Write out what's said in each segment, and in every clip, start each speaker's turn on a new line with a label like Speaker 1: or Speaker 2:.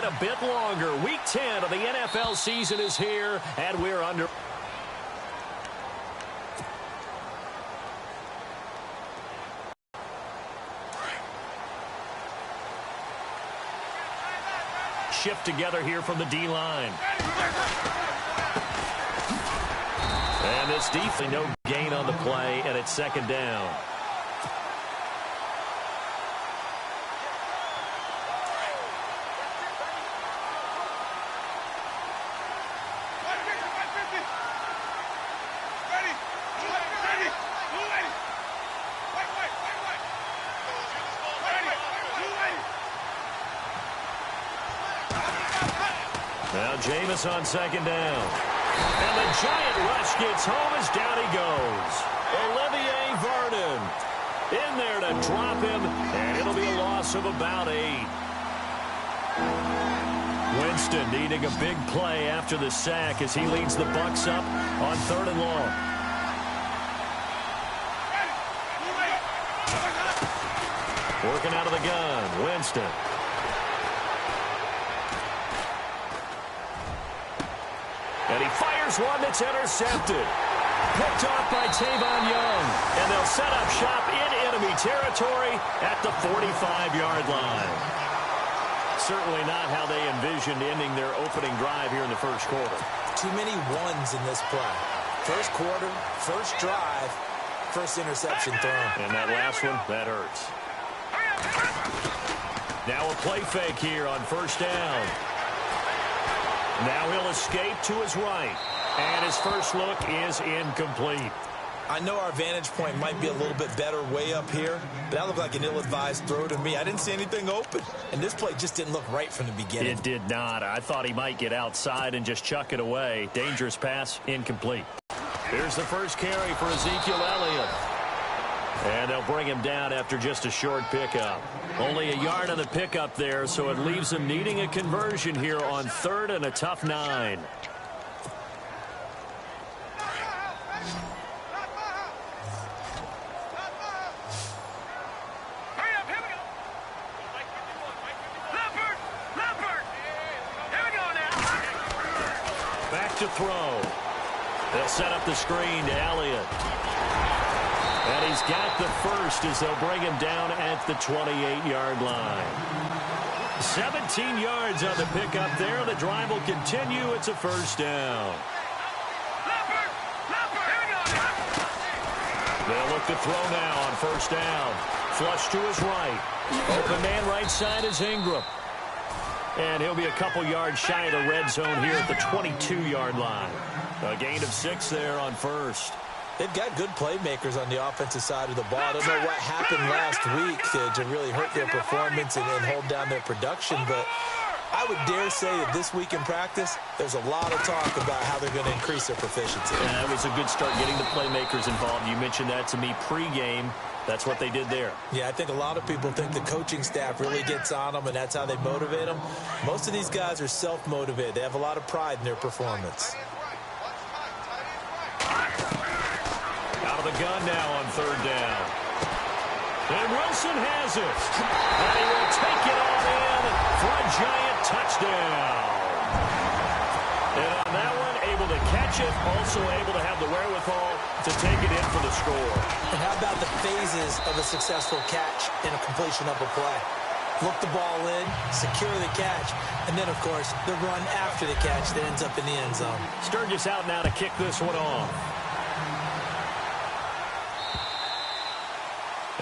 Speaker 1: a bit longer. Week 10 of the NFL season is here, and we're under. Shift together here from the D-line. And this defense, no gain on the play, and it's second down. Now Jameis on second down. And the giant rush gets home as down he goes. Olivier Vernon in there to drop him, and it'll be a loss of about 8. Winston needing a big play after the sack as he leads the Bucs up on 3rd and long. Working out of the gun, Winston. And he fires one that's intercepted. Picked off by Tavon Young. And they'll set up shop in enemy territory at the 45-yard line. Certainly not how they envisioned ending their opening drive here in the first quarter.
Speaker 2: Too many ones in this play. First quarter, first drive, first interception thrown.
Speaker 1: And that last one, that hurts. Now a play fake here on first down. Now he'll escape to his right. And his first look is incomplete.
Speaker 2: I know our vantage point might be a little bit better way up here, but that looked like an ill-advised throw to me. I didn't see anything open, and this play just didn't look right from the beginning.
Speaker 1: It did not. I thought he might get outside and just chuck it away. Dangerous pass, incomplete. Here's the first carry for Ezekiel Elliott. And they'll bring him down after just a short pickup. Only a yard on the pickup there, so it leaves him needing a conversion here on 3rd and a tough 9. Back to throw. They'll set up the screen to Elliott. And he's got the first as they'll bring him down at the 28-yard line. 17 yards on the pickup there. The drive will continue. It's a first down. They'll look to throw now on first down. Flush to his right. Open man right side is Ingram. And he'll be a couple yards shy of the red zone here at the 22-yard line. A gain of 6 there on first.
Speaker 2: They've got good playmakers on the offensive side of the ball. I don't know what happened last week to really hurt their performance and hold down their production, but I would dare say that this week in practice, there's a lot of talk about how they're going to increase their proficiency.
Speaker 1: Yeah, that was a good start getting the playmakers involved. You mentioned that to me pregame. That's what they did there.
Speaker 2: Yeah, I think a lot of people think the coaching staff really gets on them, and that's how they motivate them. Most of these guys are self-motivated. They have a lot of pride in their performance.
Speaker 1: Out of the gun now on 3rd down. And Wilson has it. And he will take it all in for a giant touchdown. And on that one, able to catch it, also able to have the wherewithal to take it in for the score.
Speaker 2: And how about the phases of a successful catch and a completion of a play? Look the ball in, secure the catch, and then, of course, the run after the catch that ends up in the end zone.
Speaker 1: Sturgis out now to kick this one off.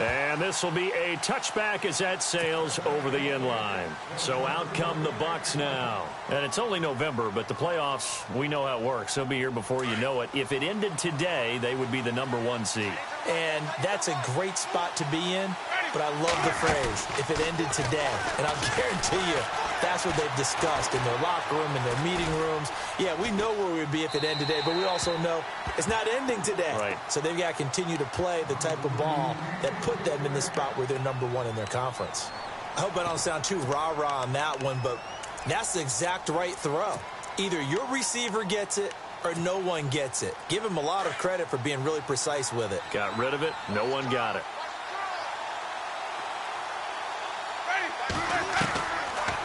Speaker 1: And this will be a touchback as that sails over the end line. So out come the Bucs now. And it's only November, but the playoffs, we know how it works. They'll be here before you know it. If it ended today, they would be the #1 seed.
Speaker 2: And that's a great spot to be in, but I love the phrase, if it ended today. And I'll guarantee you, that's what they've discussed in their locker room, in their meeting rooms. Yeah, we know where we'd be if it ended today, but we also know it's not ending today.
Speaker 1: Right.
Speaker 2: So they've got to continue to play the type of ball that put them in the spot where they're #1 in their conference. I hope I don't sound too rah-rah on that one, but that's the exact right throw. Either your receiver gets it or no one gets it. Give him a lot of credit for being really precise with it.
Speaker 1: Got rid of it. No one got it.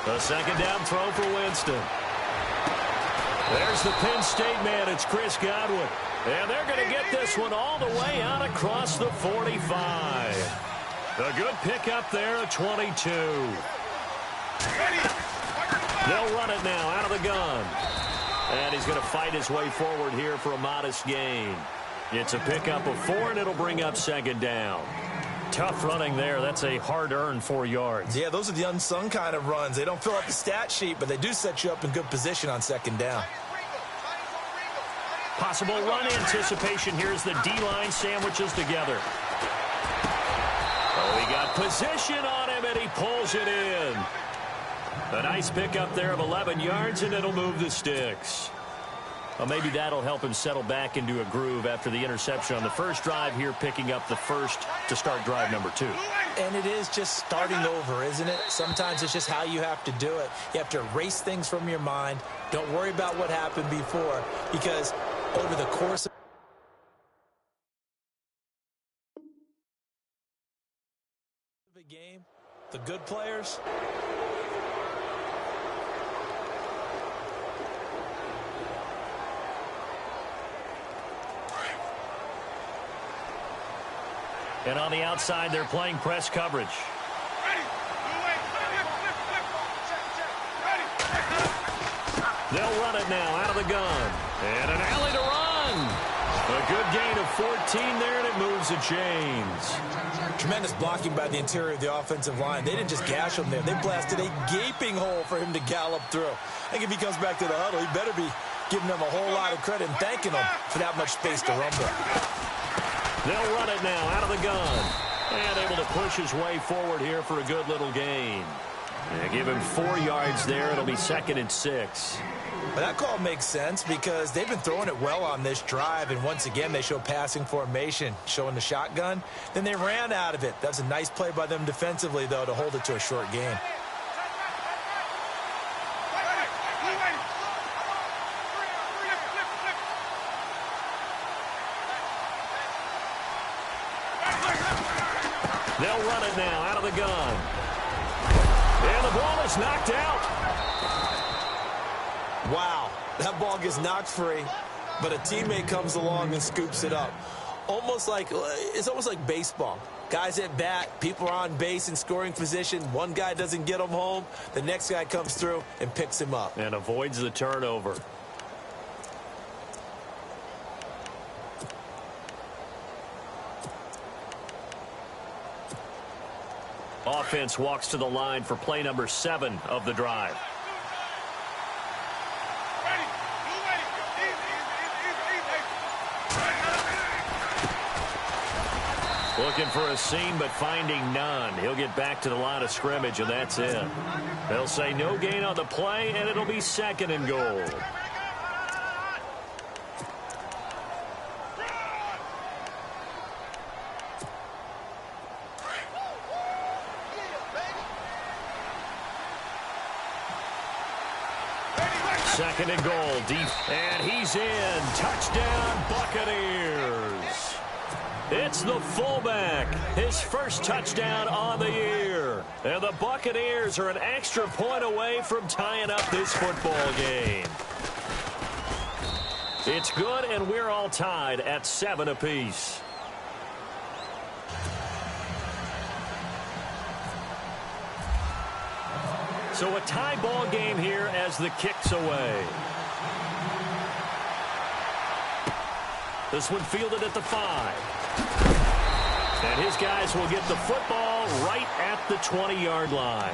Speaker 1: A second down throw for Winston. There's the Penn State man. It's Chris Godwin. And they're going to get this one all the way out across the 45. A good pickup there at 22. They'll run it now out of the gun. And he's going to fight his way forward here for a modest gain. It's a pickup of 4, and it'll bring up second down. Tough running there. That's a hard-earned 4 yards.
Speaker 2: Yeah, those are the unsung kind of runs. They don't fill up the stat sheet, but they do set you up in good position on second down.
Speaker 1: Possible run anticipation. Here's the D-line sandwiches together. Oh, he got position on him, and he pulls it in. A nice pickup there of 11 yards, and it'll move the sticks. Well, maybe that'll help him settle back into a groove after the interception on the first drive here, picking up the first to start drive number 2.
Speaker 2: And it is just starting over, isn't it? Sometimes it's just how you have to do it. You have to erase things from your mind. Don't worry about what happened before, because over the course of a game, the good players
Speaker 1: and on the outside, they're playing press coverage. They'll run it now out of the gun. And an alley to run. A good gain of 14 there, and it moves the chains.
Speaker 2: Tremendous blocking by the interior of the offensive line. They didn't just gash him there. They blasted a gaping hole for him to gallop through. I think if he comes back to the huddle, he better be giving them a whole lot of credit and thanking them for that much space to rumble.
Speaker 1: They'll run it now out of the gun. And able to push his way forward here for a good little gain. And give him 4 yards there. It'll be 2nd and 6.
Speaker 2: But that call makes sense because they've been throwing it well on this drive, and once again they show passing formation, showing the shotgun. Then they ran out of it. That's a nice play by them defensively, though, to hold it to a short gain.
Speaker 1: They'll run it now out of the gun. And the ball is knocked out.
Speaker 2: Wow, that ball gets knocked free, but a teammate comes along and scoops it up. It's almost like baseball. Guys at bat, people are on base in scoring position. One guy doesn't get him home. The next guy comes through and picks him up.
Speaker 1: And avoids the turnover. Offense walks to the line for play number 7 of the drive. Looking for a seam, but finding none. He'll get back to the line of scrimmage, and that's it. They'll say no gain on the play, and it'll be 2nd and goal. Second and goal, deep, and he's in. Touchdown, Buccaneers. It's the fullback, his first touchdown on the year. And the Buccaneers are an extra point away from tying up this football game. It's good, and we're all tied at 7 apiece. So a tie ball game here as the kick's away. This one fielded at the 5. And his guys will get the football right at the 20-yard line.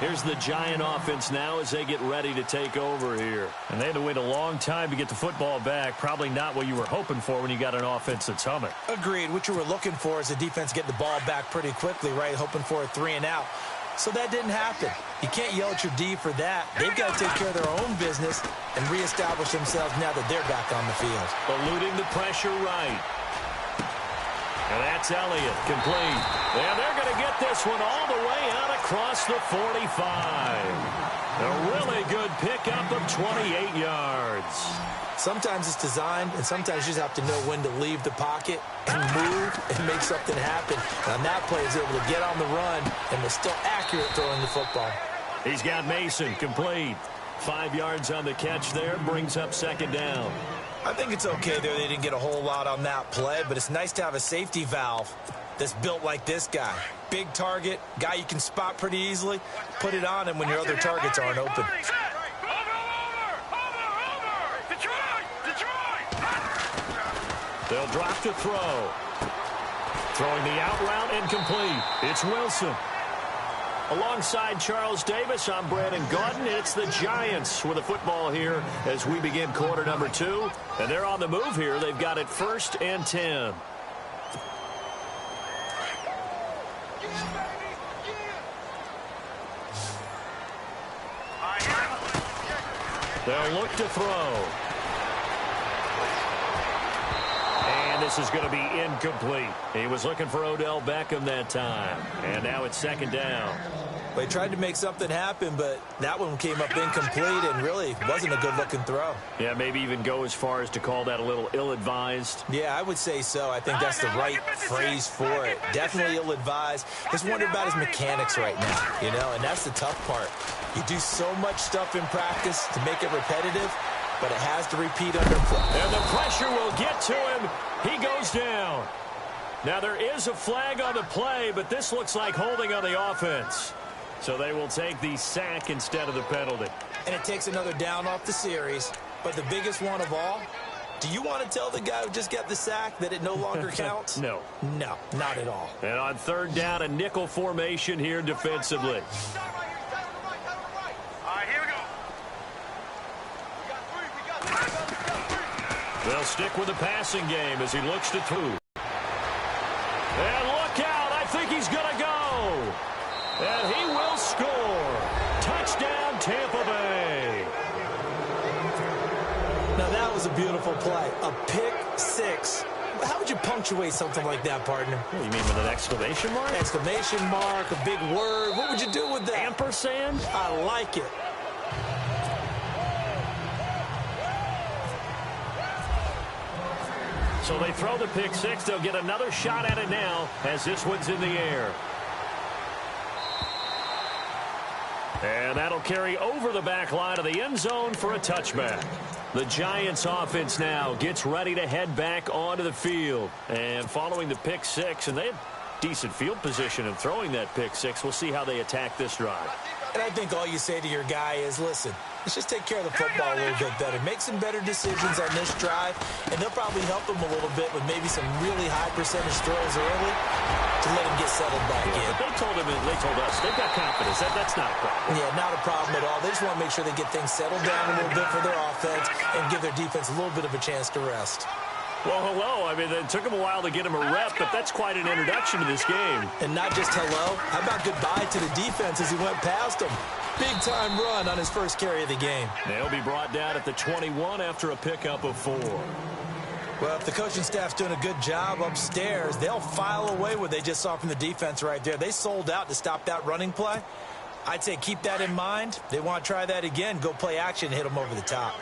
Speaker 1: Here's the Giant offense now as they get ready to take over here. And they had to wait a long time to get the football back. Probably not what you were hoping for when you got an offense that's humming.
Speaker 2: Agreed. What you were looking for is the defense getting the ball back pretty quickly, right? Hoping for a 3-and-out. So that didn't happen. You can't yell at your D for that. They've got to take care of their own business and reestablish themselves now that they're back on the field.
Speaker 1: Eluding the pressure right. And that's Elliott, complete. And they're going to get this one all the way out across the 45. A really good pickup of 28 yards.
Speaker 2: Sometimes it's designed, and sometimes you just have to know when to leave the pocket and move and make something happen. And on that play, he's able to get on the run and was still accurate throwing the football.
Speaker 1: He's got Mason complete. 5 yards on the catch there, brings up second down.
Speaker 2: I think it's okay there. They didn't get a whole lot on that play, but it's nice to have a safety valve that's built like this guy. Big target, guy you can spot pretty easily. Put it on him when your other targets aren't open.
Speaker 1: They'll drop to throw. Throwing the out route, incomplete. It's Wilson. Alongside Charles Davis, I'm Brandon Gaudin. It's the Giants with the football here as we begin quarter number 2. And they're on the move here. They've got it 1st and 10. They'll look to throw. And this is going to be incomplete. He was looking for Odell Beckham that time. And now it's second down.
Speaker 2: They tried to make something happen, but that one came up incomplete and really wasn't a good-looking throw.
Speaker 1: Yeah, maybe even go as far as to call that a little ill-advised.
Speaker 2: Yeah, I would say so. I think that's the right phrase for it. Definitely ill-advised. Just wonder about his mechanics right now, and that's the tough part. You do so much stuff in practice to make it repetitive, but it has to repeat under play.
Speaker 1: And the pressure will get to him. He goes down. Now, there is a flag on the play, but this looks like holding on the offense. So they will take the sack instead of the penalty.
Speaker 2: And it takes another down off the series. But the biggest one of all, do you want to tell the guy who just got the sack that it no longer counts?
Speaker 1: No.
Speaker 2: No, not at all.
Speaker 1: And on third down, a nickel formation here defensively.
Speaker 3: All right, here we go.
Speaker 1: They'll stick with the passing game as he looks to throw. And look out. I think he's going to go. And he will score. Touchdown, Tampa Bay.
Speaker 2: Now, that was a beautiful play. A pick six. How would you punctuate something like that, partner?
Speaker 1: What, you mean with an exclamation mark?
Speaker 2: Exclamation mark, a big word. What would you do with that?
Speaker 1: Ampersand?
Speaker 2: I like it.
Speaker 1: So they throw the pick six. They'll get another shot at it now as this one's in the air. And that'll carry over the back line of the end zone for a touchback. The Giants offense now gets ready to head back onto the field. And following the pick six, and they have decent field position in throwing that pick six. We'll see how they attack this drive.
Speaker 2: And I think all you say to your guy is, listen, let's just take care of the football a little bit better. Make some better decisions on this drive, and they'll probably help him a little bit with maybe some really high percentage throws early to let him get settled back in.
Speaker 1: But they told us, they've got confidence. That's not a problem.
Speaker 2: Yeah, not a problem at all. They just want to make sure they get things settled down a little bit for their offense and give their defense a little bit of a chance to rest.
Speaker 1: Well, hello. I mean, it took him a while to get him a rep, but that's quite an introduction to this game.
Speaker 2: And not just hello. How about goodbye to the defense as he went past him? Big-time run on his first carry of the game.
Speaker 1: They'll be brought down at the 21 after a pickup of 4.
Speaker 2: Well, if the coaching staff's doing a good job upstairs, they'll file away what they just saw from the defense right there. They sold out to stop that running play. I'd say keep that in mind. They want to try that again. Go play action and hit them over the top.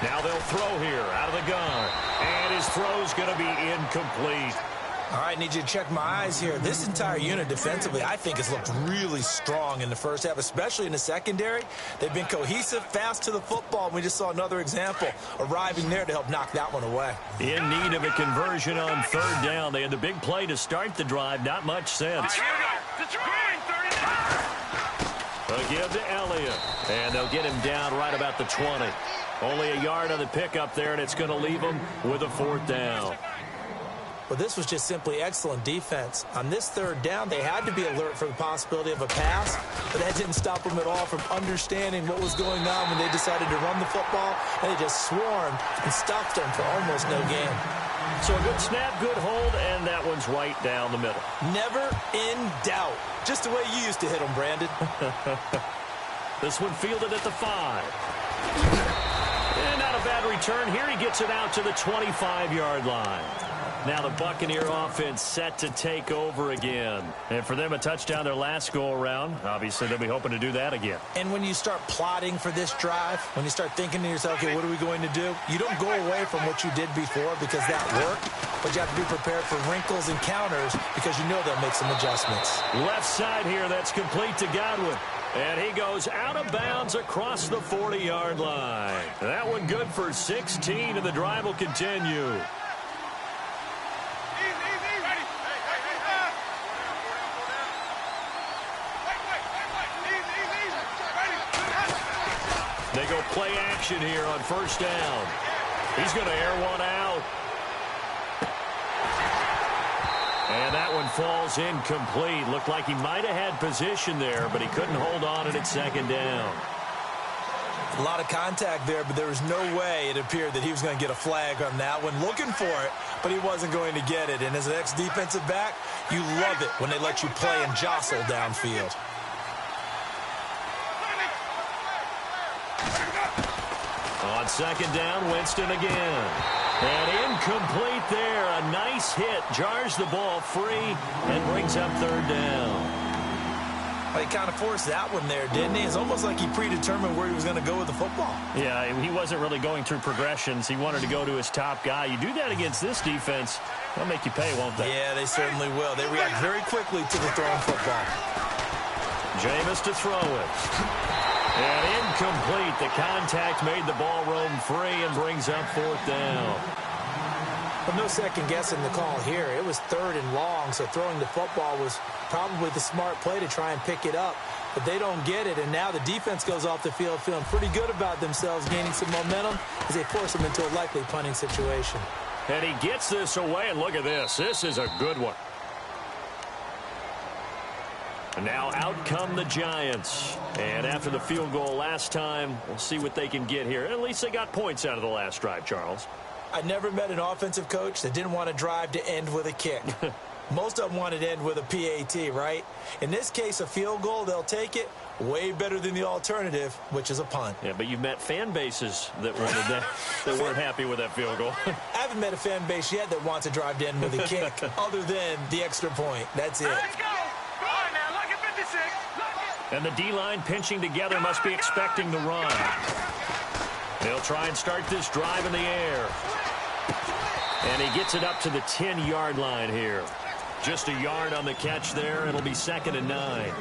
Speaker 1: Now they'll throw here out of the gun. And his throw's going to be incomplete.
Speaker 2: All right, need you to check my eyes here. This entire unit defensively, I think, has looked really strong in the first half, especially in the secondary. They've been cohesive, fast to the football, and we just saw another example arriving there to help knock that one away.
Speaker 1: In need of a conversion on third down. They had the big play to start the drive. Not much sense. They'll give to Elliott, and they'll get him down right about the 20. Only a yard on the pickup there, and it's going to leave him with a 4th down.
Speaker 2: Well, this was just simply excellent defense. On this third down, they had to be alert for the possibility of a pass, but that didn't stop them at all from understanding what was going on when they decided to run the football, and they just swarmed and stopped them for almost no gain.
Speaker 1: So a good snap, good hold, and that one's right down the middle.
Speaker 2: Never in doubt. Just the way you used to hit them, Brandon.
Speaker 1: This one fielded at the 5. And not a bad return here. He gets it out to the 25-yard line. Now the Buccaneer offense set to take over again. And for them, a touchdown their last go-around. Obviously, they'll be hoping to do that again.
Speaker 2: And when you start plotting for this drive, when you start thinking to yourself, okay, what are we going to do? You don't go away from what you did before because that worked, but you have to be prepared for wrinkles and counters because you know they'll make some adjustments.
Speaker 1: Left side here, that's complete to Godwin. And he goes out of bounds across the 40-yard line. That one good for 16, and the drive will continue. They go play action here on first down. He's going to air one out. And that one falls incomplete. Looked like he might have had position there, but he couldn't hold on at second down.
Speaker 2: A lot of contact there, but there was no way it appeared that he was going to get a flag on that one. Looking for it, but he wasn't going to get it. And as an ex-defensive back, you love it when they let you play and jostle downfield.
Speaker 1: On second down, Winston again. And incomplete there. A nice hit. Jars the ball free and brings up third down.
Speaker 2: Well, he kind of forced that one there, didn't he? It's almost like he predetermined where he was going to go with the football.
Speaker 1: Yeah, he wasn't really going through progressions. He wanted to go to his top guy. You do that against this defense, they'll make you pay, won't they?
Speaker 2: Yeah, they certainly will. They react very quickly to the thrown football.
Speaker 1: Jameis to throw it. And incomplete. The contact made the ball roam free and brings up fourth down.
Speaker 2: But no second guessing the call here. It was third and long, so throwing the football was probably the smart play to try and pick it up. But they don't get it, and now the defense goes off the field feeling pretty good about themselves, gaining some momentum as they force them into a likely punting situation.
Speaker 1: And he gets this away, and look at this. This is a good one. And now out come the Giants. And after the field goal last time, we'll see what they can get here. At least they got points out of the last drive, Charles.
Speaker 2: I never met an offensive coach that didn't want a drive to end with a kick. Most of them wanted to end with a PAT, right? In this case, a field goal, they'll take it. Way better than the alternative, which is a punt.
Speaker 1: Yeah, but you've met fan bases that wanted that, that weren't happy with that field goal.
Speaker 2: I haven't met a fan base yet that wants a drive to end with a kick, other than the extra point. That's it.
Speaker 3: Let's go. All right, now, look at 56. Look.
Speaker 1: And the D-line pinching together must be expecting the run. They'll try and start this drive in the air. And he gets it up to the 10-yard line here. Just a yard on the catch there. It'll be 2nd and 9.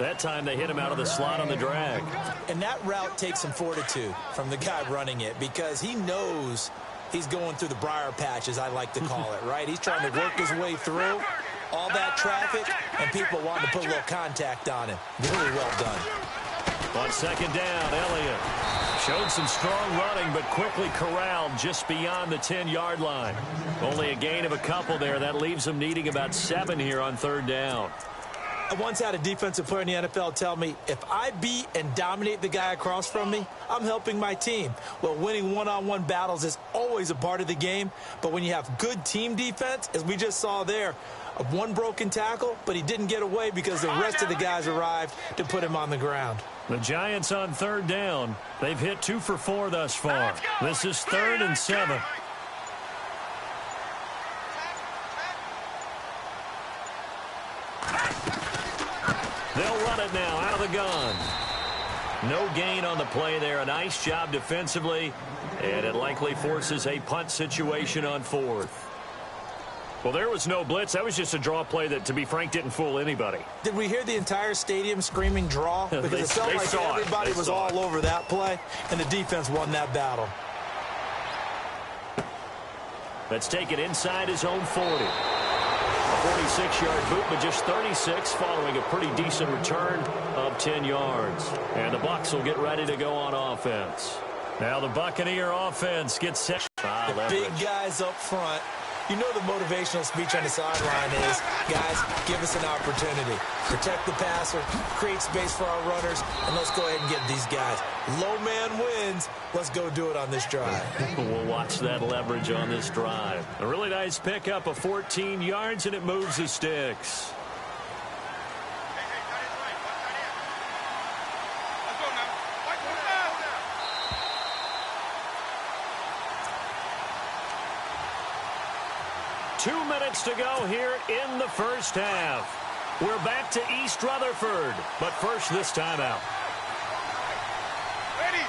Speaker 1: That time they hit him out of the slot on the drag.
Speaker 2: And that route takes some fortitude from the guy running it because he knows he's going through the briar patch, as I like to call it, right? He's trying to work his way through all that traffic, and people wanting to put a little contact on him. Really well done.
Speaker 1: On second down, Elliott showed some strong running, but quickly corralled just beyond the 10-yard line. Only a gain of a couple there. That leaves them needing about 7 here on third down.
Speaker 2: I once had a defensive player in the NFL tell me, if I beat and dominate the guy across from me, I'm helping my team. Well, winning one-on-one battles is always a part of the game, but when you have good team defense, as we just saw there, one broken tackle, but he didn't get away because the rest of the guys arrived to put him on the ground.
Speaker 1: The Giants on third down. They've hit 2 for 4 thus far. This is 3rd and 7. They'll run it now out of the gun. No gain on the play there. A nice job defensively, and it likely forces a punt situation on 4th. Well, there was no blitz. That was just a draw play that, to be frank, didn't fool anybody.
Speaker 2: Did we hear the entire stadium screaming draw? Because it felt like everybody was all over that play, and the defense won that battle.
Speaker 1: Let's take it inside his own 40. A 46-yard boot, but just 36 following a pretty decent return of 10 yards. And the Bucs will get ready to go on offense. Now the Buccaneer offense gets set.
Speaker 2: The big guys up front. You know the motivational speech on the sideline is, guys, give us an opportunity. Protect the passer, create space for our runners, and let's go ahead and get these guys. Low man wins. Let's go do it on this drive.
Speaker 1: We'll watch that leverage on this drive. A really nice pickup of 14 yards, and it moves the sticks. 2 minutes to go here in the first half. We're back to East Rutherford, but first this timeout.
Speaker 3: Ready.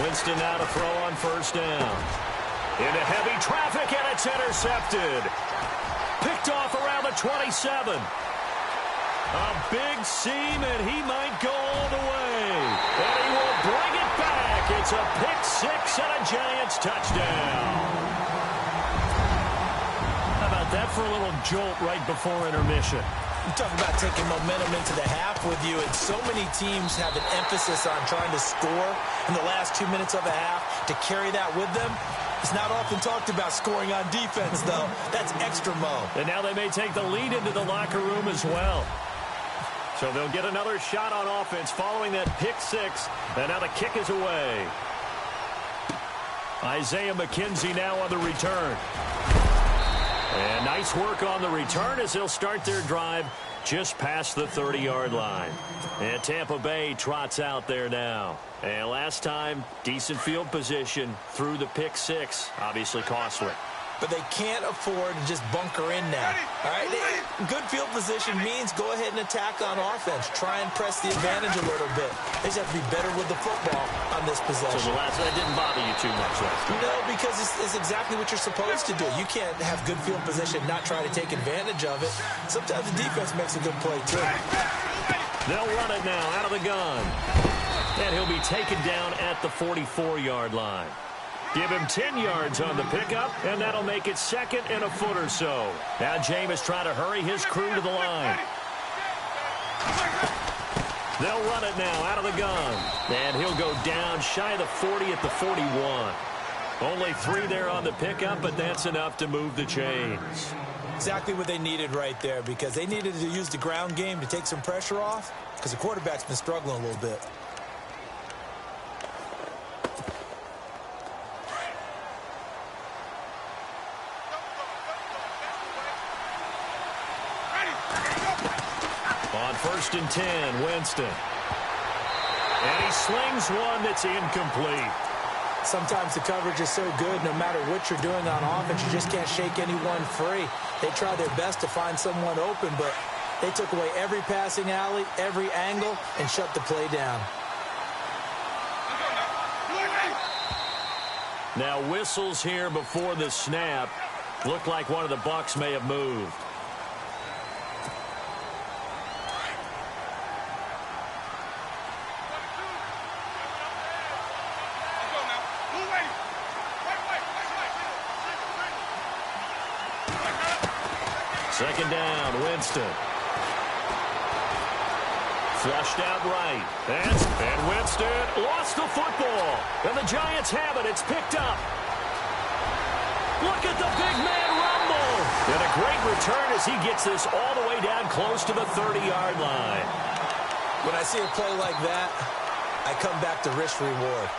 Speaker 1: Winston now to throw on first down. Into heavy traffic, and it's intercepted. Picked off around the 27. A big seam, and he might go all the way. And he will bring it back. It's a pick six and a Giants touchdown. How about that for a little jolt right before intermission?
Speaker 2: You talk about taking momentum into the half with you, and so many teams have an emphasis on trying to score in the last 2 minutes of a half. To carry that with them, it's not often talked about scoring on defense, though. That's extra mode.
Speaker 1: And now they may take the lead into the locker room as well. So they'll get another shot on offense following that pick six. And now the kick is away. Isaiah McKenzie now on the return. And nice work on the return as they'll start their drive just past the 30-yard line. And Tampa Bay trots out there now. And last time, decent field position through the pick six. Obviously costly.
Speaker 2: But they can't afford to just bunker in now. All right? Good field position means go ahead and attack on offense. Try and press the advantage a little bit. They just have to be better with the football on this possession.
Speaker 1: So the last that didn't bother you too much last time.
Speaker 2: No, because it's exactly what you're supposed to do. You can't have good field position, not try to take advantage of it. Sometimes the defense makes a good play, too.
Speaker 1: They'll run it now out of the gun. And he'll be taken down at the 44-yard line. Give him 10 yards on the pickup, and that'll make it second and a foot or so. Now Jameis trying to hurry his crew to the line. They'll run it now out of the gun. And he'll go down shy of the 40 at the 41. Only 3 there on the pickup, but that's enough to move the chains.
Speaker 2: Exactly what they needed right there, because they needed to use the ground game to take some pressure off, because the quarterback's been struggling a little bit.
Speaker 1: First and 10, Winston. And he slings one that's incomplete.
Speaker 2: Sometimes the coverage is so good, no matter what you're doing on offense, you just can't shake anyone free. They try their best to find someone open, but they took away every passing alley, every angle, and shut the play down.
Speaker 1: Now whistles here before the snap. Looked like one of the Bucs may have moved. Second down, Winston. Flushed out right. And Winston lost the football. And the Giants have it. It's picked up. Look at the big man rumble. And a great return as he gets this all the way down close to the 30-yard line.
Speaker 2: When I see a play like that, I come back to risk reward.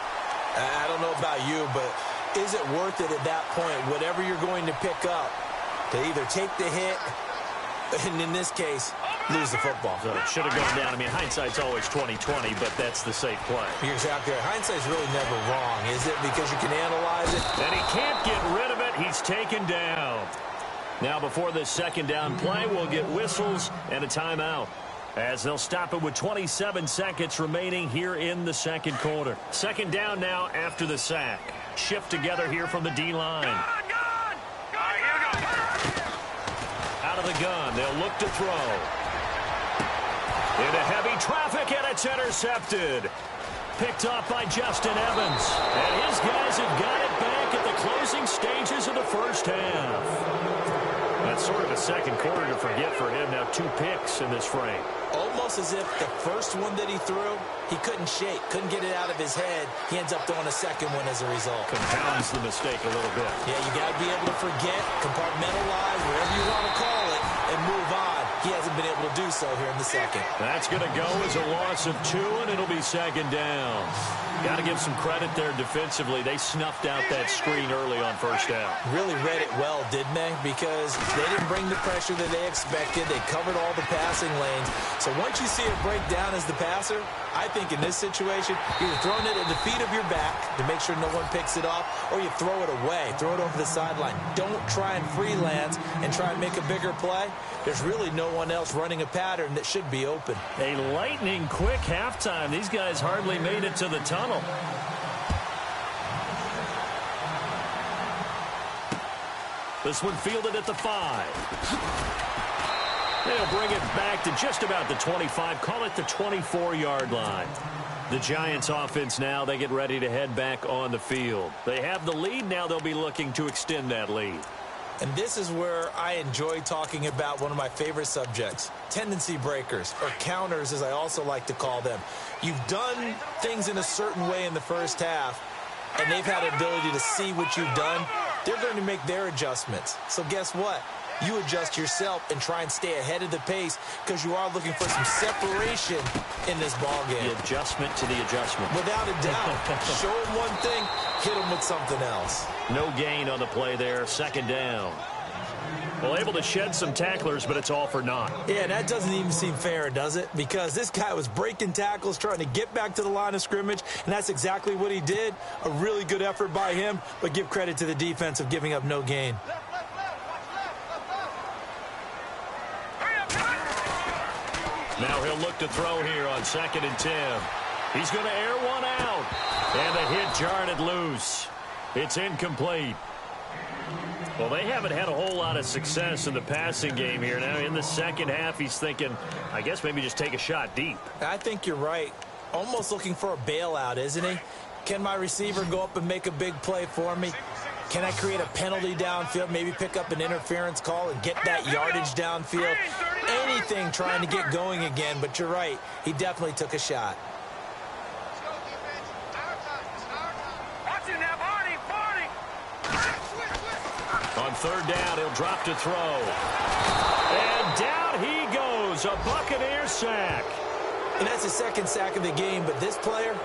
Speaker 2: I don't know about you, but is it worth it at that point, whatever you're going to pick up, to either take the hit, and in this case, lose the football?
Speaker 1: So it should have gone down. I mean, hindsight's always 20/20, but that's the safe play.
Speaker 2: You're exactly right. Hindsight's really never wrong, is it? Because you can analyze it.
Speaker 1: And he can't get rid of it. He's taken down. Now, before this second down play, we'll get whistles and a timeout, as they'll stop it with 27 seconds remaining here in the second quarter. Second down now after the sack. Shift together here from the D-line. Out of the gun, they'll look to throw. Into heavy traffic, and it's intercepted. Picked off by Justin Evans. And his guys have got it back at the closing stages of the first half. That's sort of a second quarter to forget for him. Now 2 picks in this frame.
Speaker 2: Almost as if the first one that he threw, he couldn't shake, couldn't get it out of his head. He ends up throwing a second one as a result.
Speaker 1: Compounds the mistake a little bit.
Speaker 2: Yeah, you got to be able to forget, compartmentalize, whatever you want to call it, and move on. He hasn't been able to do so here in the second.
Speaker 1: That's going to go as a loss of 2, and it'll be second down. Got to give some credit there defensively. They snuffed out that screen early on first down.
Speaker 2: Really read it well, didn't they? Because they didn't bring the pressure that they expected. They covered all the passing lanes. So once you see it break down as the passer, I think in this situation, you're throwing it at the feet of your back to make sure no one picks it off, or you throw it away, throw it over the sideline. Don't try and freelance and try and make a bigger play. There's really no one else running a pattern that should be open.
Speaker 1: A lightning quick halftime. These guys hardly made it to the tunnel. This one fielded at the 5. They'll bring it back to just about the 25. Call it the 24-yard line. The Giants offense now, they get ready to head back on the field. They have the lead. Now they'll be looking to extend that lead.
Speaker 2: And this is where I enjoy talking about one of my favorite subjects, tendency breakers, or counters as I also like to call them. You've done things in a certain way in the first half, and they've had the ability to see what you've done. They're going to make their adjustments. So guess what? You adjust yourself and try and stay ahead of the pace because you are looking for some separation in this ballgame.
Speaker 1: The adjustment to the adjustment.
Speaker 2: Without a doubt. Show them one thing, hit them with something else.
Speaker 1: No gain on the play there, second down. Well, able to shed some tacklers, but it's all for naught.
Speaker 2: Yeah, that doesn't even seem fair, does it? Because this guy was breaking tackles, trying to get back to the line of scrimmage, and that's exactly what he did. A really good effort by him, but give credit to the defense of giving up no gain.
Speaker 1: Now he'll look to throw here on 2nd and 10. He's going to air one out. And the hit jarred it loose. It's incomplete. Well, they haven't had a whole lot of success in the passing game here. Now in the second half, he's thinking, I guess maybe just take a shot deep.
Speaker 2: I think you're right. Almost looking for a bailout, isn't he? Can my receiver go up and make a big play for me? Can I create a penalty downfield, maybe pick up an interference call and get that yardage downfield? Anything trying to get going again, but you're right. He definitely took a shot.
Speaker 1: On 3rd down, he'll drop to throw. And down he goes, a Buccaneer sack.
Speaker 2: And that's the 2nd sack of the game, but this player,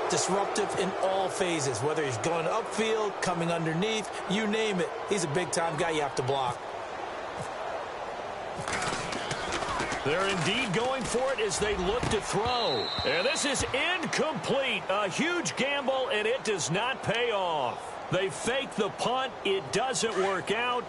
Speaker 2: disruptive in all phases, whether he's going upfield, coming underneath, you name it. He's a big-time guy you have to block.
Speaker 1: They're indeed going for it as they look to throw. And this is incomplete. A huge gamble, and it does not pay off. They fake the punt. It doesn't work out.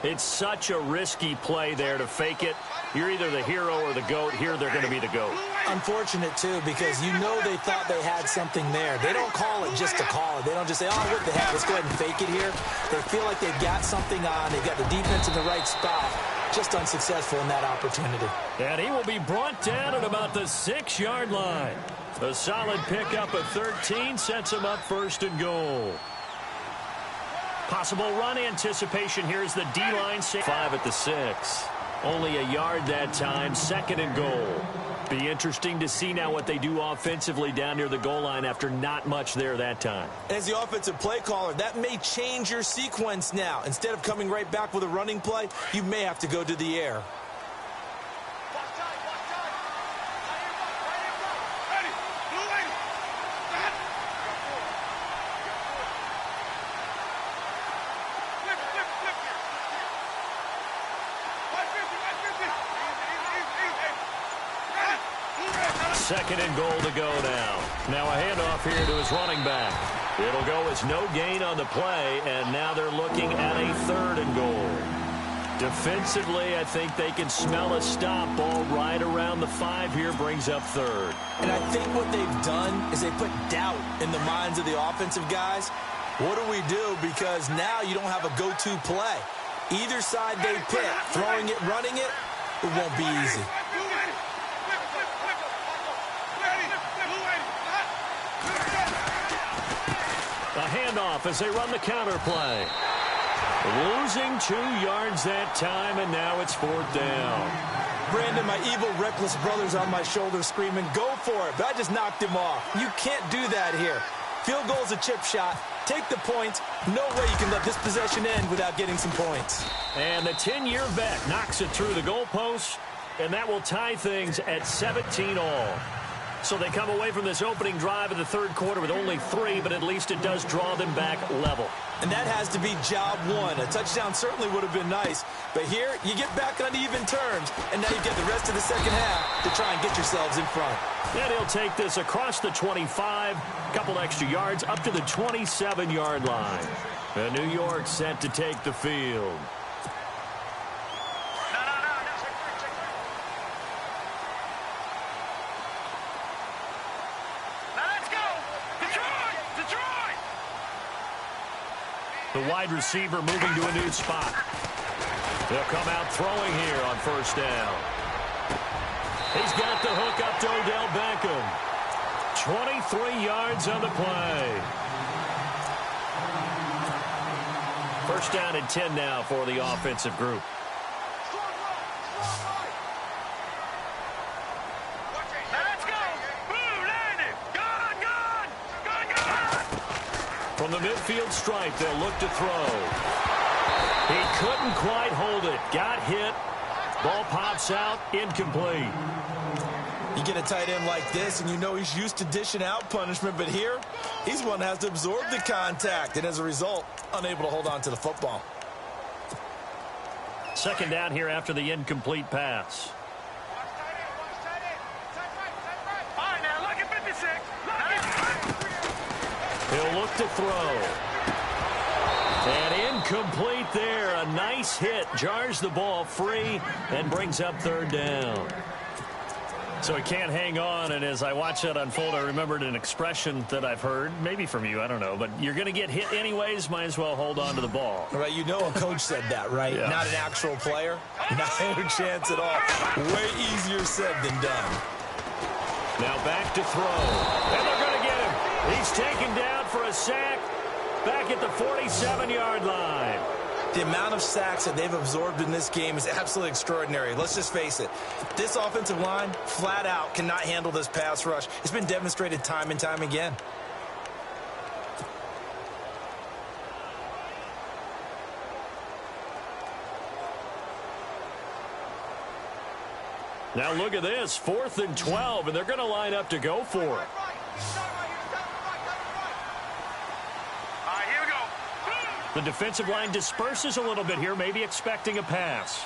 Speaker 1: It's such a risky play there to fake it. You're either the hero or the GOAT. Here they're going to be the GOAT.
Speaker 2: Unfortunate, too, because you know they thought they had something there. They don't call it just to call it. They don't just say, oh, what the heck, let's go ahead and fake it here. They feel like they've got something on. They've got the defense in the right spot. Just unsuccessful in that opportunity.
Speaker 1: And he will be brought down at about the 6-yard line. A solid pickup of 13 sets him up 1st and goal. Possible run anticipation. Here's the D-line. 5 at the 6. Only a yard that time. 2nd and goal. Be interesting to see now what they do offensively down near the goal line after not much there that time.
Speaker 2: As the offensive play caller, that may change your sequence now. Instead of coming right back with a running play, you may have to go to the air.
Speaker 1: Second and goal to go now. Now a handoff here to his running back. It'll go as no gain on the play, and now they're looking at a 3rd and goal. Defensively, I think they can smell a stop. Ball right around the 5 here, brings up 3rd.
Speaker 2: And I think what they've done is they put doubt in the minds of the offensive guys. What do we do? Because now you don't have a go-to play. Either side they pick, throwing it, running it, it won't be easy.
Speaker 1: A handoff as they run the counter play. Losing 2 yards that time, and now it's 4th down.
Speaker 2: Brandon, my evil, reckless brother's on my shoulder screaming, go for it, but I just knocked him off. You can't do that here. Field goal's a chip shot. Take the points. No way you can let this possession end without getting some points.
Speaker 1: And the 10-year vet knocks it through the goalpost. and that will tie things at 17 all. So they come away from this opening drive in the third quarter with only 3, but at least it does draw them back level.
Speaker 2: And that has to be job one. A touchdown certainly would have been nice, but here you get back on even terms, and now you get the rest of the second half to try and get yourselves in front.
Speaker 1: And he'll take this across the 25, couple extra yards up to the 27-yard line. And New York set to take the field. The wide receiver moving to a new spot. They'll come out throwing here on first down. He's got the hook up to Odell Beckham. 23 yards on the play. First down and 10 now for the offensive group. From the midfield stripe, they'll look to throw. He couldn't quite hold it. Got hit. Ball pops out. Incomplete.
Speaker 2: You get a tight end like this, and you know he's used to dishing out punishment, but here, he's one that has to absorb the contact, and as a result, unable to hold on to the football.
Speaker 1: Second down here after the incomplete pass. He'll look to throw. And incomplete there. A nice hit. Jars the ball free and brings up third down. So he can't hang on, and as I watch that unfold, I remembered an expression that I've heard, maybe from you, I don't know, but you're going to get hit anyways, might as well hold on to the ball.
Speaker 2: Right, you know a coach said that, right?
Speaker 1: Yeah.
Speaker 2: Not an actual player. Not a chance at all. Way easier said than done.
Speaker 1: Now back to throw. And they're going to get him. He's taken down for a sack back at the 47-yard line.
Speaker 2: The amount of sacks that they've absorbed in this game is absolutely extraordinary. Let's just face it. This offensive line, flat out, cannot handle this pass rush. It's been demonstrated time and time again.
Speaker 1: Now look at this. 4th and 12, and they're going to line up to go for it. The defensive line disperses a little bit here, maybe expecting a pass.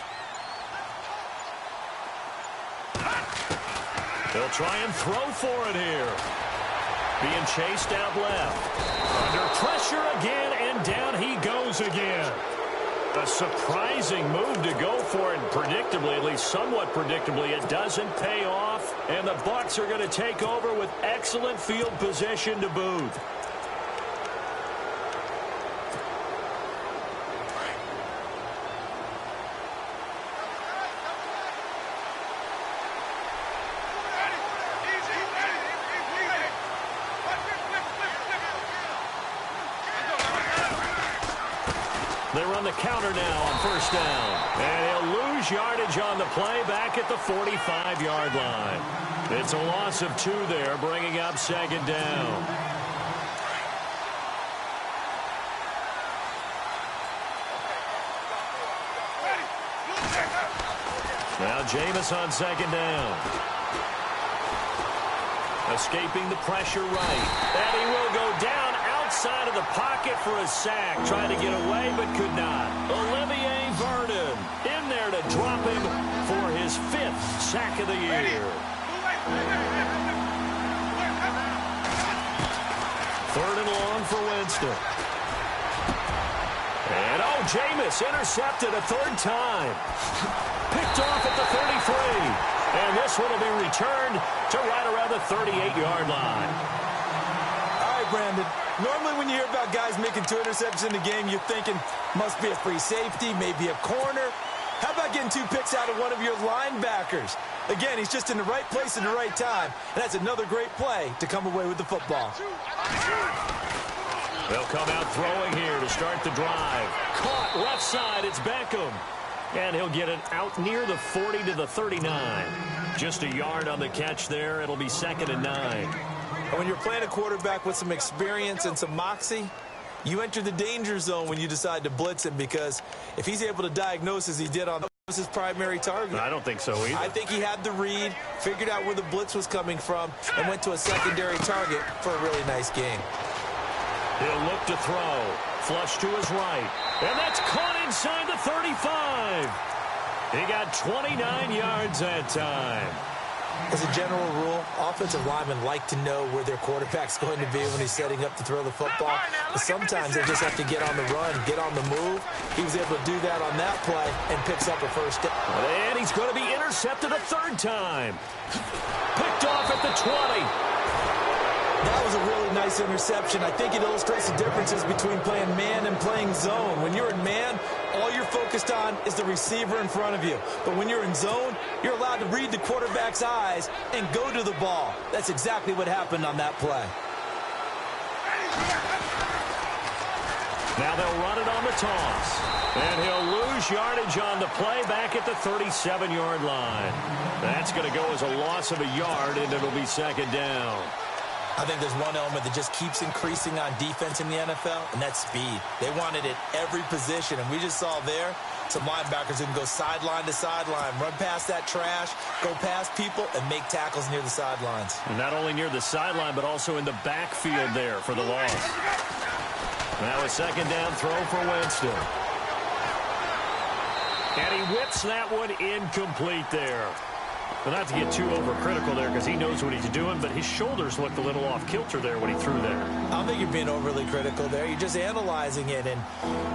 Speaker 1: They'll try and throw for it here. Being chased out left. Under pressure again, and down he goes again. A surprising move to go for it, predictably, at least somewhat predictably. It doesn't pay off, and the Bucs are going to take over with excellent field position to boot. They run the counter now on first down. And he'll lose yardage on the play back at the 45-yard line. It's a loss of 2 there, bringing up second down. Now Jameis on second down. Escaping the pressure right. And he will go down outside of the pocket for a sack. Trying to get away, but could not. Olivier Vernon in there to drop him for his 5th sack of the year. 3rd and long for Winston. And, Jameis intercepted a 3rd time. Picked off at the 33. And this one will be returned to right around the 38-yard line.
Speaker 2: All right, Brandon. Normally when you hear about guys making 2 interceptions in the game, you're thinking must be a free safety, maybe a corner. How about getting 2 picks out of one of your linebackers? Again, he's just in the right place at the right time, and that's another great play to come away with the football.
Speaker 1: They'll come out throwing here to start the drive. Caught left side, it's Beckham. And he'll get it out near the 40 to the 39. Just a yard on the catch there. It'll be 2nd and 9.
Speaker 2: When you're playing a quarterback with some experience and some moxie, you enter the danger zone when you decide to blitz him, because if he's able to diagnose as he did on was his primary target.
Speaker 1: I don't think so either.
Speaker 2: I think he had the read, figured out where the blitz was coming from, and went to a secondary target for a really nice game.
Speaker 1: He'll look to throw. Flush to his right. And that's caught inside the 35. He got 29 yards that time.
Speaker 2: As a general rule, offensive linemen like to know where their quarterback's going to be when he's setting up to throw the football. But sometimes they just have to get on the run, get on the move. He was able to do that on that play and picks up a first down.
Speaker 1: And he's going to be intercepted a third time. Picked off at the 20.
Speaker 2: That was a really nice interception. I think it illustrates the differences between playing man and playing zone. When you're in man, all you're focused on is the receiver in front of you. But when you're in zone, you're allowed to read the quarterback's eyes and go to the ball. That's exactly what happened on that play.
Speaker 1: Now they'll run it on the toss. And he'll lose yardage on the play back at the 37-yard line. That's going to go as a loss of a yard, and it'll be second down.
Speaker 2: I think there's one element that just keeps increasing on defense in the NFL, and that's speed. They want it at every position, and we just saw there some linebackers who can go sideline to sideline, run past that trash, go past people, and make tackles near the sidelines.
Speaker 1: And not only near the sideline, but also in the backfield there for the loss. Now a second down throw for Winston. And he whips that one incomplete there. Well, not to get too overcritical there because he knows what he's doing, but his shoulders looked a little off kilter there when he threw there.
Speaker 2: I don't think you're being overly critical there. You're just analyzing it, and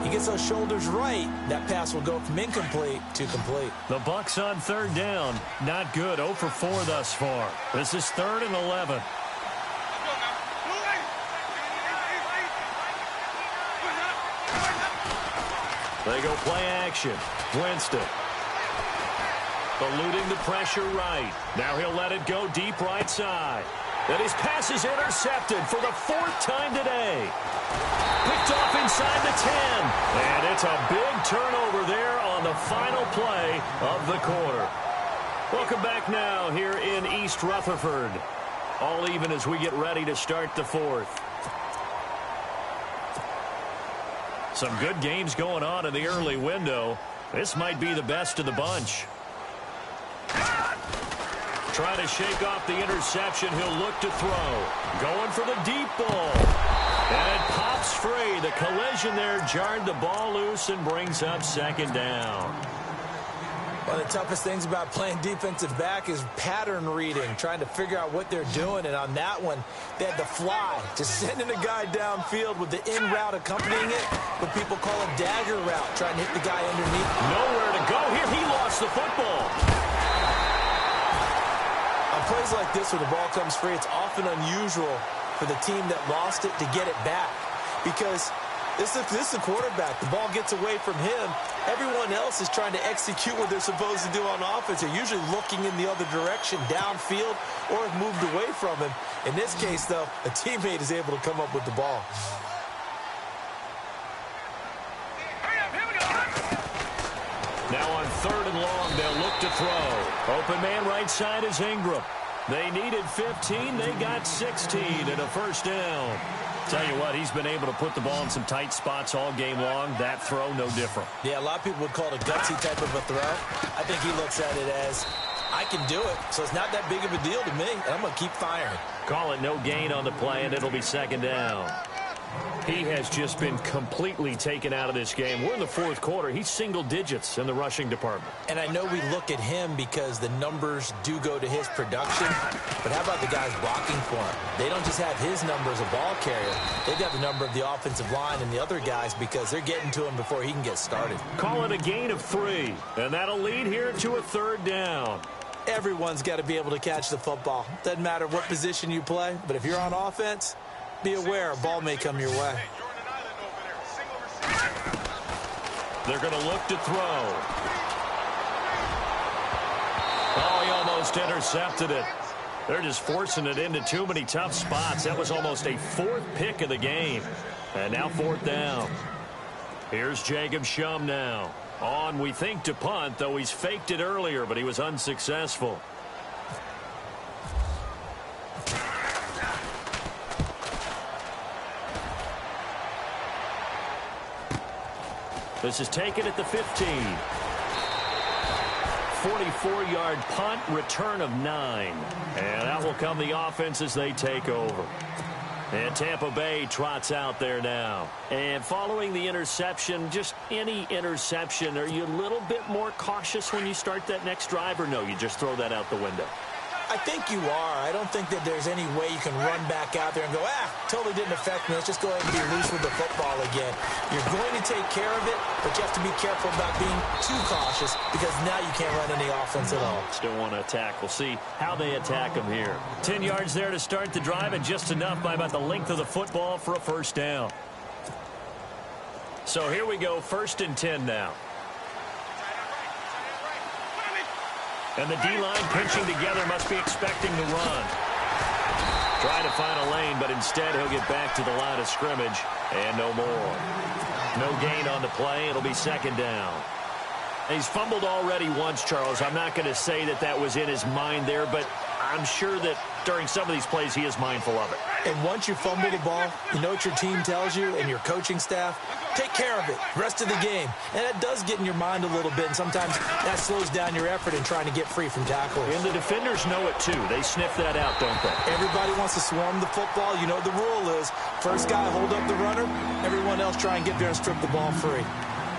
Speaker 2: he gets those shoulders right. That pass will go from incomplete to complete.
Speaker 1: The Bucs on third down. Not good. 0 for 4 thus far. This is 3rd and 11. They go play action. Winston. Eluding the pressure right. Now he'll let it go deep right side. And his pass is intercepted for the 4th time today. Picked off inside the 10. And it's a big turnover there on the final play of the quarter. Welcome back now here in East Rutherford. All even as we get ready to start the 4th. Some good games going on in the early window. This might be the best of the bunch. Trying to shake off the interception. He'll look to throw. Going for the deep ball. And it pops free. The collision there jarred the ball loose and brings up second down.
Speaker 2: One of the toughest things about playing defensive back is pattern reading, trying to figure out what they're doing. And on that one, they had to fly, just sending a guy downfield with the in route accompanying it, what people call a dagger route, trying to hit the guy underneath.
Speaker 1: Nowhere to go here. He lost the football.
Speaker 2: On plays like this where the ball comes free, it's often unusual for the team that lost it to get it back. Because this is a quarterback. The ball gets away from him. Everyone else is trying to execute what they're supposed to do on offense. They're usually looking in the other direction, downfield, or have moved away from him. In this case, though, a teammate is able to come up with the ball.
Speaker 1: Now on 3rd and long, they'll look to throw. Open man right side is Ingram. They needed 15. They got 16 and a first down. Tell you what, he's been able to put the ball in some tight spots all game long. That throw, no different.
Speaker 2: Yeah, a lot of people would call it a gutsy type of a throw. I think he looks at it as, I can do it, so it's not that big of a deal to me, and I'm going to keep firing.
Speaker 1: Call it no gain on the play, and it'll be second down. He has just been completely taken out of this game. We're in the 4th quarter. He's single digits in the rushing department.
Speaker 2: And I know we look at him because the numbers do go to his production, but how about the guys blocking for him? They don't just have his number as a ball carrier. They've got the number of the offensive line and the other guys because they're getting to him before he can get started.
Speaker 1: Call it a gain of 3, and that'll lead here to a 3rd down.
Speaker 2: Everyone's got to be able to catch the football. Doesn't matter what position you play, but if you're on offense, be aware a ball may come your way.
Speaker 1: They're going to look to throw. Oh, he almost intercepted it. They're just forcing it into too many tough spots. That was almost a 4th pick of the game. And now 4th down. Here's Jacob Shum now. On, we think, to punt, though he's faked it earlier, but he was unsuccessful. This is taken at the 15. 44-yard punt, return of 9. And out will come the offense as they take over. And Tampa Bay trots out there now. And following the interception, just any interception, are you a little bit more cautious when you start that next drive, or no, you just throw that out the window?
Speaker 2: I think you are. I don't think that there's any way you can run back out there and go, totally didn't affect me. Let's just go ahead and be loose with the football again. You're going to take care of it, but you have to be careful about being too cautious because now you can't run any offense at all.
Speaker 1: Still want to attack. We'll see how they attack them here. 10 yards there to start the drive, and just enough by about the length of the football for a first down. So here we go, 1st and 10 now. And the D-line pinching together, must be expecting to run. Trying to find a lane, but instead he'll get back to the line of scrimmage, and no more. No gain on the play. It'll be 2nd down. He's fumbled already once, Charles. I'm not going to say that that was in his mind there, but I'm sure that during some of these plays he is mindful of it.
Speaker 2: And once you fumble the ball, you know what your team tells you and your coaching staff? Take care of it rest of the game. And it does get in your mind a little bit, and sometimes that slows down your effort in trying to get free from tackles.
Speaker 1: And the defenders know it too. They sniff that out, don't they?
Speaker 2: Everybody wants to swarm the football. You know what the rule is. First guy hold up the runner. Everyone else try and get there and strip the ball free.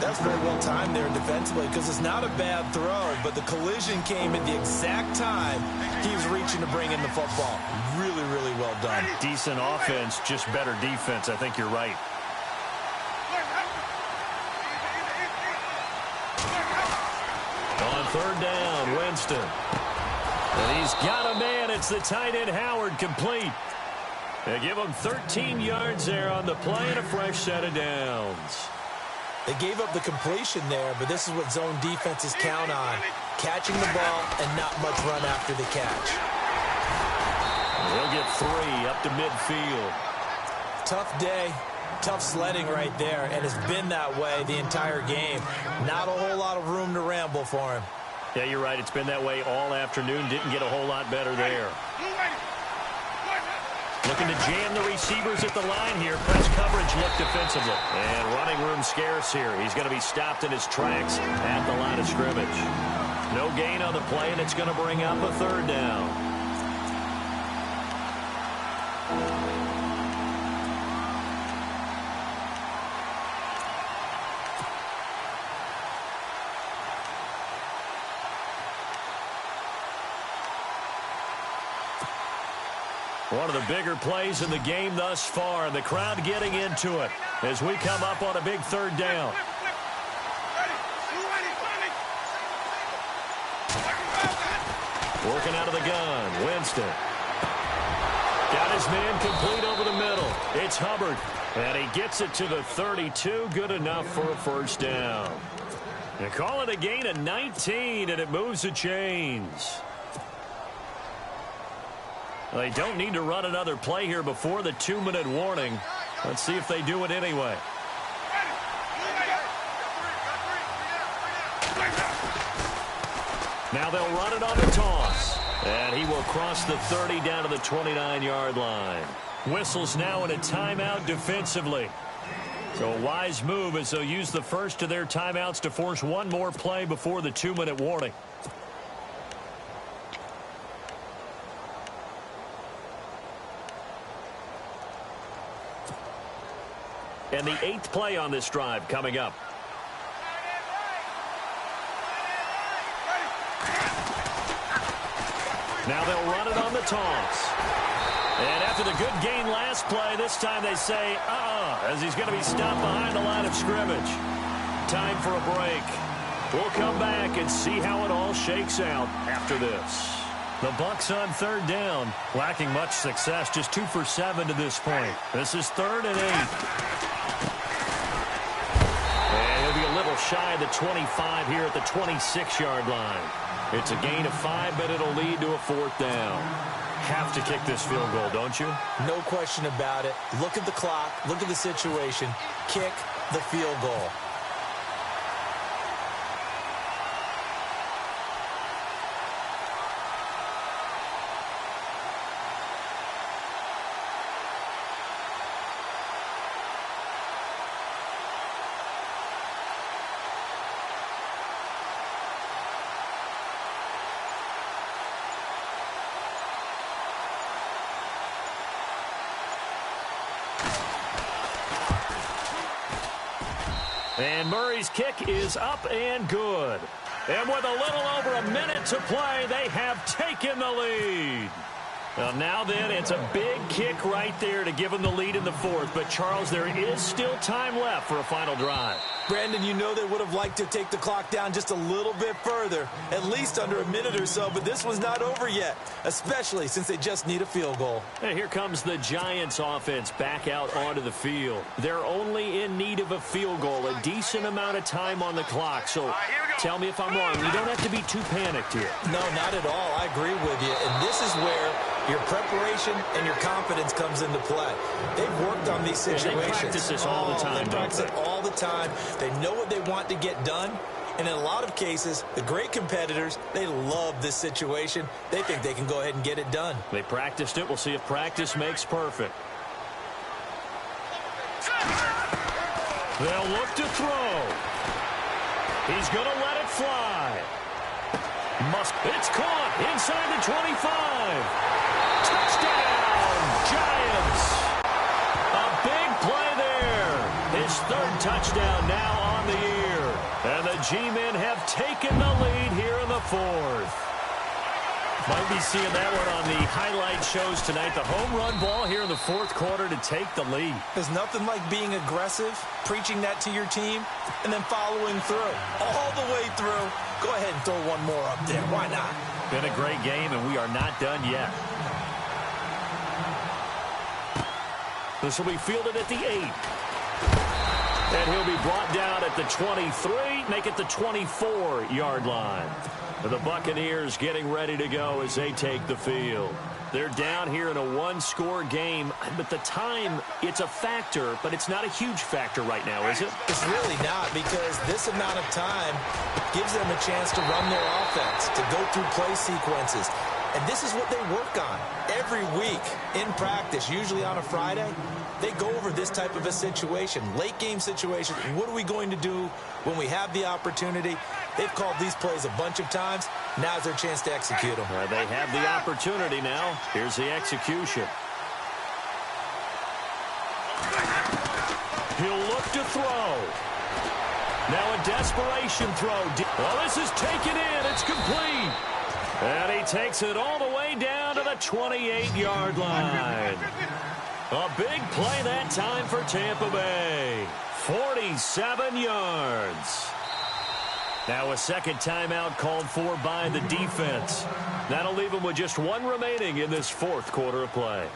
Speaker 2: That's very well timed there defensively because it's not a bad throw, but the collision came at the exact time he was reaching to bring in the football. Really, really well done.
Speaker 1: Decent offense, just better defense. I think you're right. On 3rd down, Winston. And he's got a man. It's the tight end, Howard, complete. They give him 13 yards there on the play and a fresh set of downs.
Speaker 2: They gave up the completion there, but this is what zone defenses count on. Catching the ball and not much run after the catch.
Speaker 1: They'll get 3 up to midfield.
Speaker 2: Tough day, tough sledding right there, and it's been that way the entire game. Not a whole lot of room to ramble for him.
Speaker 1: Yeah, you're right. It's been that way all afternoon. Didn't get a whole lot better there. Looking to jam the receivers at the line here. Press coverage look defensively. And running room scarce here. He's going to be stopped in his tracks at the line of scrimmage. No gain on the play, and it's going to bring up a 3rd down. One of the bigger plays in the game thus far, and the crowd getting into it as we come up on a big 3rd down. Working out of the gun, Winston. Got his man complete over the middle. It's Hubbard, and he gets it to the 32. Good enough for a first down. And call it a gain of 19, and it moves the chains. They don't need to run another play here before the 2-minute warning. Let's see if they do it anyway. Now they'll run it on the toss. And he will cross the 30 down to the 29-yard line. Whistles now in a timeout defensively. So a wise move as they'll use the first of their timeouts to force one more play before the 2-minute warning. And the 8th play on this drive coming up. Now they'll run it on the toss. And after the good gain last play, this time they say, as he's going to be stopped behind the line of scrimmage. Time for a break. We'll come back and see how it all shakes out after this. The Bucs on 3rd down, lacking much success, just 2 for 7 to this point. This is 3rd and 8. And he'll be a little shy of the 25 here at the 26-yard line. It's a gain of 5, but it'll lead to a 4th down. Have to kick this field goal, don't you?
Speaker 2: No question about it. Look at the clock. Look at the situation. Kick the field goal.
Speaker 1: And Murray's kick is up and good. And with a little over a minute to play, they have taken the lead. Well, now then, it's a big kick right there to give them the lead in the fourth. But, Charles, there is still time left for a final drive.
Speaker 2: Brandon, you know they would have liked to take the clock down just a little bit further, at least under a minute or so, but this was not over yet, especially since they just need a field goal.
Speaker 1: And here comes the Giants offense back out onto the field. They're only in need of a field goal, a decent amount of time on the clock. So tell me if I'm wrong. You don't have to be too panicked here.
Speaker 2: No, not at all. I agree with you. And this is where your preparation and your confidence comes into play. They've worked on these situations.
Speaker 1: They practice this all the time,
Speaker 2: They practice it all the time. They know what they want to get done. And in a lot of cases, the great competitors, they love this situation. They think they can go ahead and get it done.
Speaker 1: They practiced it. We'll see if practice makes perfect. They'll look to throw. He's going to let it fly. It's caught inside the 25. Touchdown, Giants. A big play there. His third touchdown now on the year. And the G-men have taken the lead here in the fourth. Might be seeing that one on the highlight shows tonight. The home run ball here in the fourth quarter to take the lead.
Speaker 2: There's nothing like being aggressive, preaching that to your team, and then following through. All the way through. Go ahead and throw one more up there. Why not?
Speaker 1: Been a great game, and we are not done yet. This will be fielded at the 8. And he'll be brought down at the 23, make it the 24-yard line. The Buccaneers getting ready to go as they take the field. They're down here in a one-score game, but the time, it's a factor, but it's not a huge factor right now, is it?
Speaker 2: It's really not, because this amount of time gives them a chance to run their offense, to go through play sequences. And this is what they work on every week in practice, usually on a Friday. They go over this type of a situation, late game situation. What are we going to do when we have the opportunity? They've called these plays a bunch of times. Now's their chance to execute them.
Speaker 1: They have the opportunity now. Here's the execution. He'll look to throw. Now a desperation throw. Well, this is taken in. It's complete. And he takes it all the way down to the 28-yard line. A big play that time for Tampa Bay. 47 yards. Now a second timeout called for by the defense. That'll leave them with just one remaining in this fourth quarter of play.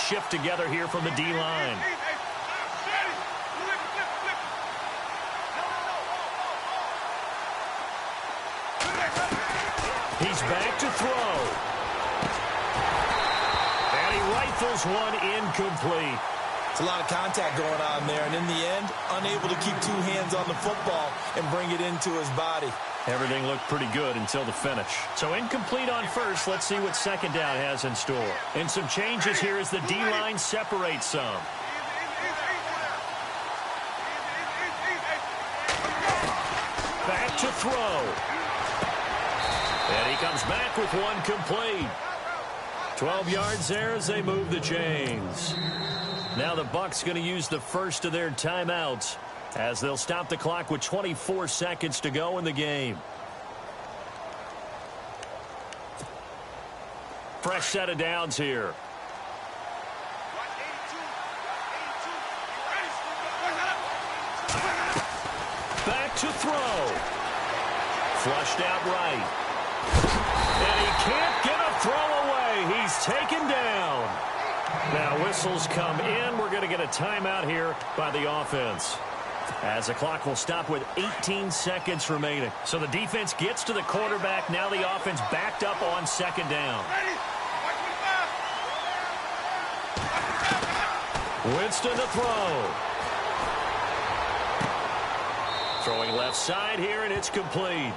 Speaker 1: Shift together here from the D-line. He's back to throw. And he rifles one incomplete.
Speaker 2: It's a lot of contact going on there, and in the end, unable to keep two hands on the football and bring it into his body.
Speaker 1: Everything looked pretty good until the finish. So incomplete on first. Let's see what second down has in store. And some changes here as the D-line separates some. Back to throw. And he comes back with one complete. 12 yards there as they move the chains. Now the Bucs going to use the first of their timeouts as they'll stop the clock with 24 seconds to go in the game. Fresh set of downs here. Back to throw. Flushed out right. And he can't get a throw away. He's taken down. Now whistles come in. We're going to get a timeout here by the offense, as the clock will stop with 18 seconds remaining. So the defense gets to the quarterback. Now the offense backed up on second down. Winston to throw. Throwing left side here, and it's complete.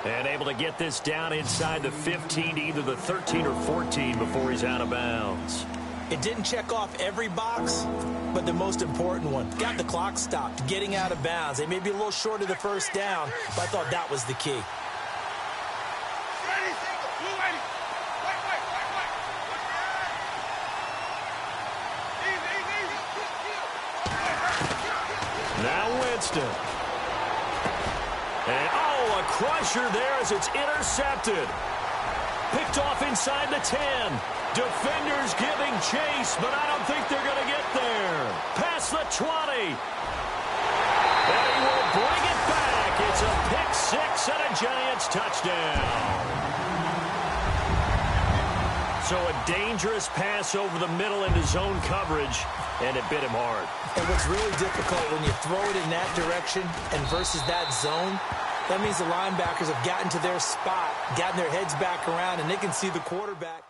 Speaker 1: And able to get this down inside the 15 to either the 13 or 14 before he's out of bounds.
Speaker 2: It didn't check off every box, but the most important one. Got the clock stopped, getting out of bounds. They may be a little short of the first down, but I thought that was the key.
Speaker 1: Winston. And, oh, a crusher there as it's intercepted. Picked off inside the 10. Defenders giving chase, but I don't think they're going to get there. Past the 20. And he will bring it back. It's a pick six and a Giants touchdown. So a dangerous pass over the middle into zone coverage, and it bit him hard.
Speaker 2: And what's really difficult when you throw it in that direction and versus that zone, that means the linebackers have gotten to their spot, gotten their heads back around, and they can see the quarterback.